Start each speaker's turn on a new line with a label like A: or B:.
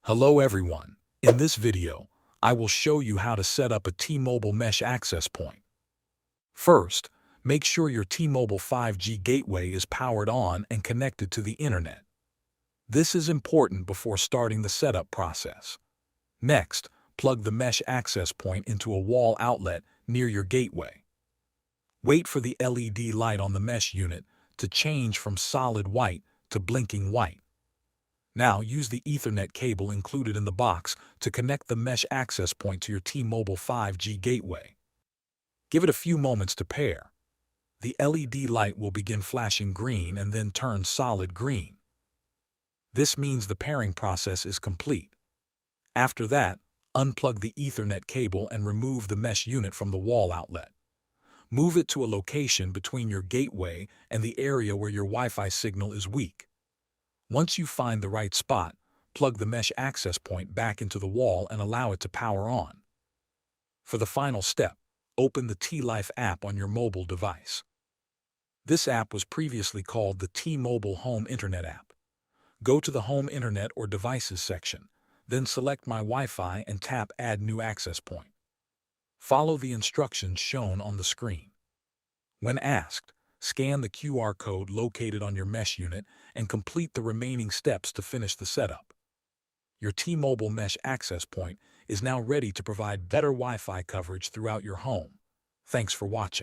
A: Hello everyone. In this video, I will show you how to set up a T-Mobile Mesh access point. First, make sure your T-Mobile 5G gateway is powered on and connected to the internet. This is important before starting the setup process. Next, plug the mesh access point into a wall outlet near your gateway. Wait for the LED light on the mesh unit to change from solid white to blinking white. Now use the Ethernet cable included in the box to connect the mesh access point to your T-Mobile 5G gateway. Give it a few moments to pair. The LED light will begin flashing green and then turn solid green. This means the pairing process is complete. After that, unplug the Ethernet cable and remove the mesh unit from the wall outlet. Move it to a location between your gateway and the area where your Wi-Fi signal is weak. Once you find the right spot, plug the mesh access point back into the wall and allow it to power on. For the final step, open the T-Life app on your mobile device. This app was previously called the T-Mobile Home Internet app. Go to the Home Internet or Devices section, then select My Wi-Fi and tap Add New Access Point. Follow the instructions shown on the screen. When asked, scan the QR code located on your mesh unit and complete the remaining steps to finish the setup. Your T-Mobile Mesh access point is now ready to provide better Wi-Fi coverage throughout your home. Thanks for watching.